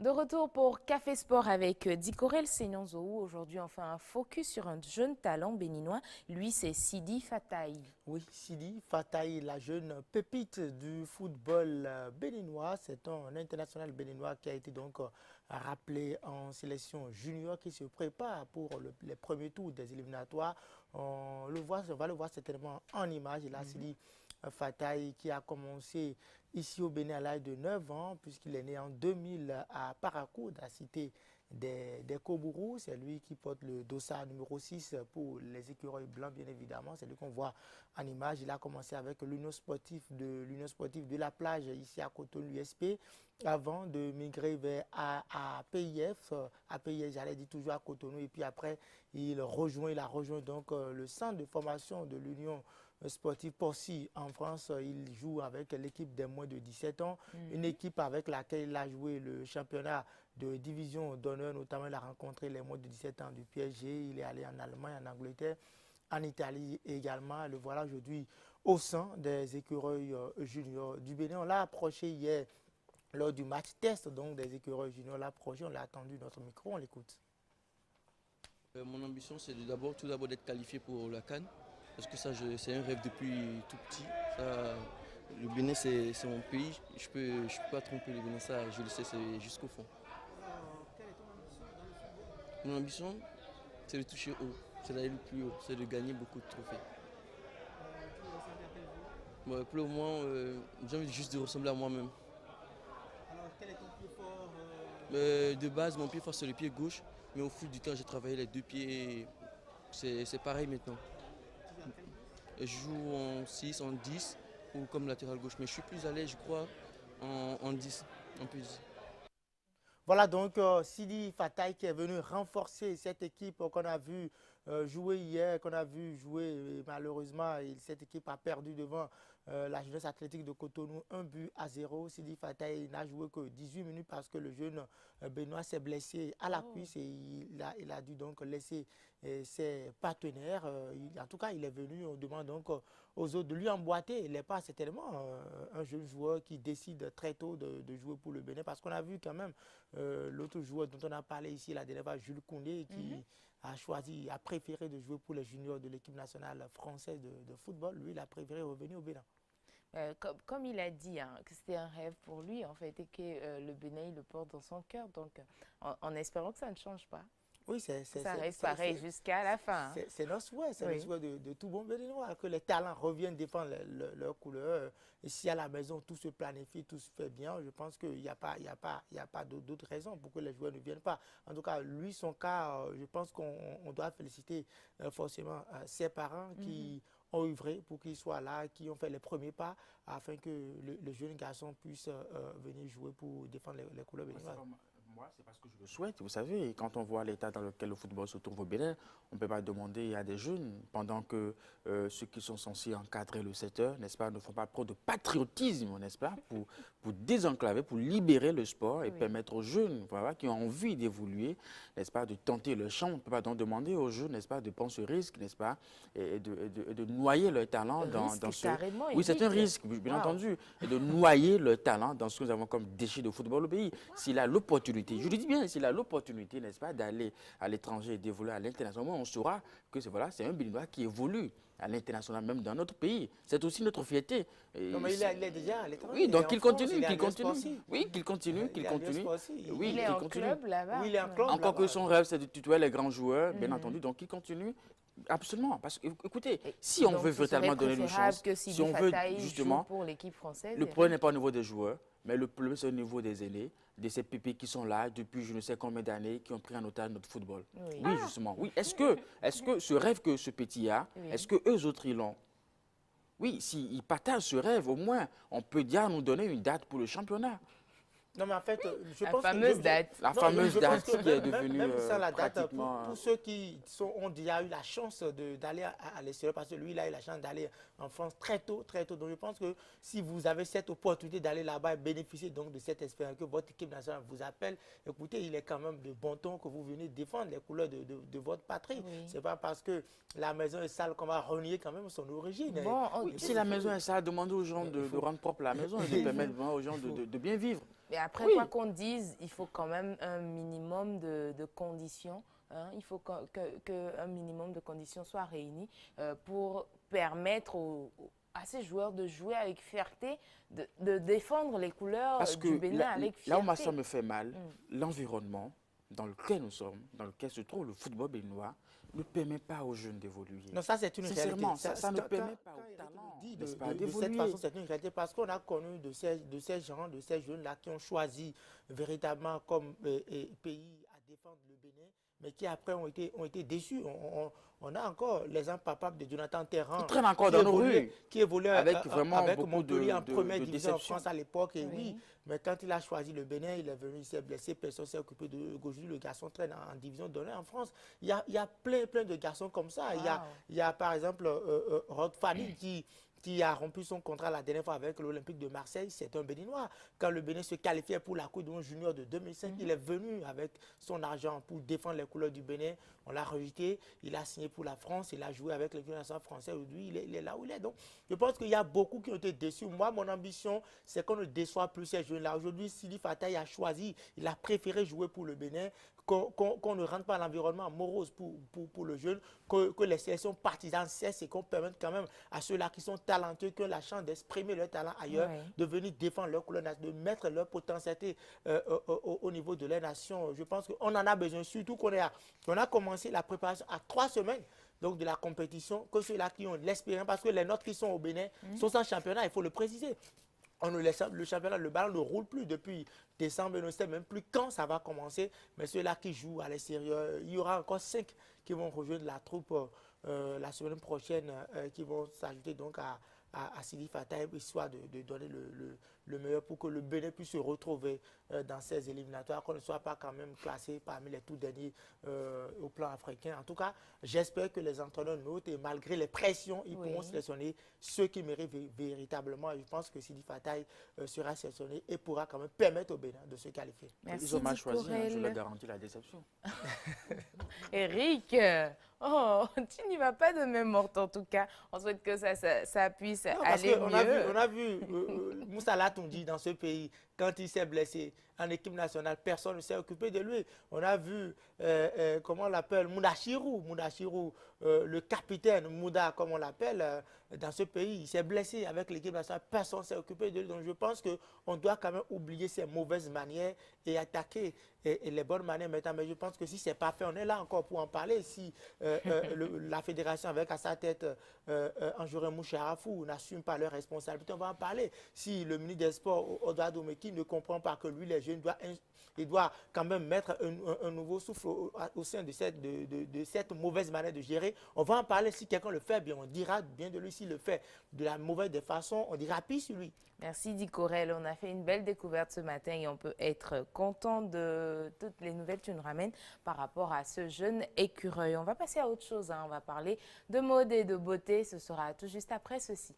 De retour pour Café Sport avec Dikorel Senyonzo. Aujourd'hui, on fait un focus sur un jeune talent béninois. Lui, c'est Sidi Fataï. Oui, Sidi Fataï, la jeune pépite du football béninois. C'est un international béninois qui a été donc rappelé en sélection junior qui se prépare pour les premiers tours des éliminatoires. On va le voir certainement en image. Et là, Sidi Fataï qui a commencé ici au Bénin à l'âge de 9 ans, puisqu'il est né en 2000 à Paracoud, la cité des Kobourous. C'est lui qui porte le dossard numéro 6 pour les écureuils blancs, bien évidemment. C'est lui qu'on voit en image. Il a commencé avec l'Union sportive de la plage, ici à Cotonou, l'USP, avant de migrer vers à PIF. À PIF, j'allais dire toujours à Cotonou. Et puis après, il a rejoint donc le centre de formation de l'Union sportif Porcy en France. Il joue avec l'équipe des moins de 17 ans, une équipe avec laquelle il a joué le championnat de division d'honneur, notamment il a rencontré les moins de 17 ans du PSG. Il est allé en Allemagne, en Angleterre, en Italie également. Le voilà aujourd'hui au sein des écureuils juniors du Bénin. On l'a approché hier lors du match test donc des écureuils juniors. On l'a approché, on l'a attendu notre micro, on l'écoute. Mon ambition, c'est tout d'abord d'être qualifié pour la CAN. Parce que ça, c'est un rêve depuis tout petit. Ça, le Bénin, c'est mon pays. Je peux pas tromper le Bénin, ça, je le sais, c'est jusqu'au fond. Quelle est ton ambition dans le football? Mon ambition, c'est de toucher haut, c'est d'aller le plus haut, c'est de gagner beaucoup de trophées. Tu veux ressembler à quel joueur? Bon, pour le moment, j'ai envie juste de ressembler à moi-même. Alors, quel est ton plus fort De base, mon pied fort, c'est le pied gauche. Mais au fil du temps, j'ai travaillé les deux pieds. C'est pareil maintenant. Tu joues à quel poste? Je joue en 6, en 10 ou comme latéral gauche. Mais je suis plus à l'aise, je crois, en 10, en plus. Voilà donc Sidi Fataï qui est venu renforcer cette équipe qu'on a vu jouer hier, qu'on a vu jouer. Et malheureusement, cette équipe a perdu devant la jeunesse athlétique de Cotonou 1-0. Sidi Fataï n'a joué que 18 minutes parce que le jeune Benoît s'est blessé à la cuisse et il a dû donc laisser ses partenaires. En tout cas, il est venu, on demande donc aux autres de lui emboîter. Il n'est pas certainement un jeune joueur qui décide très tôt de jouer pour le Bénin parce qu'on a vu quand même l'autre joueur dont on a parlé ici la dernière fois, Jules Koundé, qui a préféré de jouer pour les juniors de l'équipe nationale française de football. Lui, il a préféré revenir au Bénin. Comme il a dit hein, que c'était un rêve pour lui, en fait, et que le Bénin, il le porte dans son cœur. Donc, en espérant que ça ne change pas. Oui, Ça reste pareil jusqu'à la fin. c'est notre souhait, c'est le Oui. souhait de tout bon Béninois, que les talents reviennent défendre leur couleur. Et si à la maison tout se planifie, tout se fait bien, je pense qu'il n'y a pas d'autres raisons pour que les joueurs ne viennent pas. En tout cas, lui, son cas, je pense qu'on doit féliciter forcément ses parents qui ont œuvré pour qu'il soit là, qui ont fait les premiers pas afin que le jeune garçon puisse venir jouer pour défendre les couleurs béninoises. Moi, c'est parce que je le souhaite. Vous savez, quand on voit l'état dans lequel le football se trouve au Bénin, on ne peut pas demander à des jeunes, pendant que ceux qui sont censés encadrer le secteur, n'est-ce pas, ne font pas preuve de patriotisme, n'est-ce pas, pour désenclaver, pour libérer le sport et permettre aux jeunes, voilà, qui ont envie d'évoluer, n'est-ce pas, de tenter leur chance. On ne peut pas donc demander aux jeunes, n'est-ce pas, de prendre ce risque, n'est-ce pas, et de noyer leur talent dans ce... Carrément, Oui, c'est un risque, bien entendu, et de noyer leur talent dans ce que nous avons comme déchets de football au pays. S'il a l'opportunité, je le dis bien, s'il a l'opportunité, n'est-ce pas, d'aller à l'étranger et d'évoluer à l'international, on saura que c'est un Béninois qui évolue à l'international, même dans notre pays. C'est aussi notre fierté. Non, mais il est déjà à l'étranger. Oui, donc qu'il continue, qu'il continue. continue. Oui, qu'il continue, qu'il continue. Oui, il est en club là-bas. Oui, il est en club. Encore que son rêve, c'est de tutoyer les grands joueurs, bien entendu, donc qu'il continue. Absolument, parce que, écoutez, si on veut véritablement donner une chance, si on veut justement, pour l'équipe française, le problème n'est pas au niveau des joueurs, mais le problème c'est au niveau des aînés, de ces pépés qui sont là depuis je ne sais combien d'années, qui ont pris en otage notre football. Oui, justement, oui. Est-ce que ce rêve que ce petit a, est-ce que eux autres ils l'ont? Oui, s'ils partagent ce rêve, au moins, on peut déjà nous donner une date pour le championnat. Non, mais en fait, je la pense fameuse que... date. La fameuse date qui est même, devenue même sans la date, pratiquement... pour ceux qui ont déjà eu la chance d'aller à l'extérieur, parce que lui, il a eu la chance d'aller en France très tôt, très tôt. Donc, je pense que si vous avez cette opportunité d'aller là-bas et bénéficier donc de cette expérience, que votre équipe nationale vous appelle, écoutez, il est quand même de bon ton que vous venez défendre les couleurs de votre patrie. Oui. C'est pas parce que la maison est sale qu'on va renier quand même son origine. Bon, Oui, si la maison est sale, demandez aux gens de rendre propre la maison et de permettre aux gens de bien vivre. Mais après, Oui. quoi qu'on dise, il faut quand même un minimum de conditions. Hein. Il faut qu'un minimum de conditions soit réuni pour permettre à ces joueurs de jouer avec fierté, de défendre les couleurs Parce du que Bénin avec là où moi, fierté. ça me fait mal, l'environnement dans lequel nous sommes, dans lequel se trouve le football béninois, ne permet pas aux jeunes d'évoluer. Non, ça c'est une réalité. Sincèrement, ça ne Quand- permet pas quand aux Eric talents, le dit n'est-ce pas, de cette d'évoluer. façon, c'est une réalité parce qu'on a connu de ces gens, de ces jeunes-là qui ont choisi véritablement comme pays à défendre le Bénin, mais qui après ont été déçus. On a encore l'exemple papable de Jonathan Terran Ils traînent encore dans nos rues. qui évoluait Avec vraiment avec beaucoup Montpellier en de première division en déception. France à l'époque. Et Oui. oui, mais quand il a choisi le Bénin, il est venu, il s'est blessé, personne ne s'est occupé de Aujourd'hui, le garçon traîne en division d'honneur en France. Il y a plein de garçons comme ça. Wow. Il y a par exemple Rod Fanny qui a rompu son contrat la dernière fois avec l'Olympique de Marseille, c'est un Béninois. Quand le Bénin se qualifiait pour la Coupe du Monde junior de 2005, il est venu avec son argent pour défendre les couleurs du Bénin. On l'a rejeté, il a signé pour la France, il a joué avec l'équipe nationale française. Aujourd'hui, il est là où il est. Donc, je pense qu'il y a beaucoup qui ont été déçus. Moi, mon ambition, c'est qu'on ne déçoit plus ces jeunes-là. Aujourd'hui, Sidi Fataï a choisi, il a préféré jouer pour le Bénin, qu'on ne rentre pas dans l'environnement morose pour le jeune, que les sélections partisanes cessent et qu'on permette quand même à ceux-là qui sont talentueux, qui ont la chance d'exprimer leur talent ailleurs, Oui. de venir défendre leur couleur, de mettre leur potentialité au niveau de leur nation. Je pense qu'on en a besoin, surtout qu'on a commencé la préparation à 3 semaines donc de la compétition, que ceux-là qui ont l'expérience, parce que les nôtres qui sont au Bénin sont sans championnat, il faut le préciser. On ne laisse, le championnat, le ballon ne roule plus depuis décembre, on ne sait même plus quand ça va commencer. Mais ceux-là qui jouent à l'extérieur, il y aura encore 5 qui vont rejoindre la troupe la semaine prochaine, qui vont s'ajouter donc à Sidi Fataï, histoire de donner le meilleur pour que le Bénin puisse se retrouver dans ces éliminatoires, qu'on ne soit pas quand même classé parmi les tout derniers au plan africain. En tout cas, j'espère que les entraîneurs notent et malgré les pressions, ils pourront sélectionner ceux qui méritent véritablement. Et je pense que Sidi Fataï sera sélectionné et pourra quand même permettre au Bénin de se qualifier. Merci, Ils ont mal choisi, hein, je Corel. leur garantis la déception. Eric, oh, tu n'y vas pas de même morte en tout cas. On souhaite que ça puisse Non, parce aller qu'on mieux. a vu Moussa Latoundji dans ce pays, quand il s'est blessé en équipe nationale, personne ne s'est occupé de lui. On a vu, comment on l'appelle, Moudachirou, le capitaine Mouda, comme on l'appelle, dans ce pays. Il s'est blessé avec l'équipe nationale, personne ne s'est occupé de lui. Donc je pense qu'on doit quand même oublier ces mauvaises manières et attaquer les bonnes manières maintenant. Mais je pense que si ce n'est pas fait, on est là encore pour en parler. Si la fédération avec à sa tête Anjouré Moucharafou n'assume pas leurs responsabilités, on va en parler. Si le ministre des Sports, Odoa Domeki, ne comprend pas que lui, les jeunes, il doit quand même mettre un nouveau souffle au sein de cette mauvaise manière de gérer, on va en parler. Si quelqu'un le fait bien, on dira bien de lui. S'il le fait de la mauvaise des façons, on dira pire sur lui. Merci Di Corel, on a fait une belle découverte ce matin et on peut être content de toutes les nouvelles que tu nous ramènes par rapport à ce jeune écureuil. On va passer à autre chose, hein. On va parler de mode et de beauté, ce sera tout juste après ceci.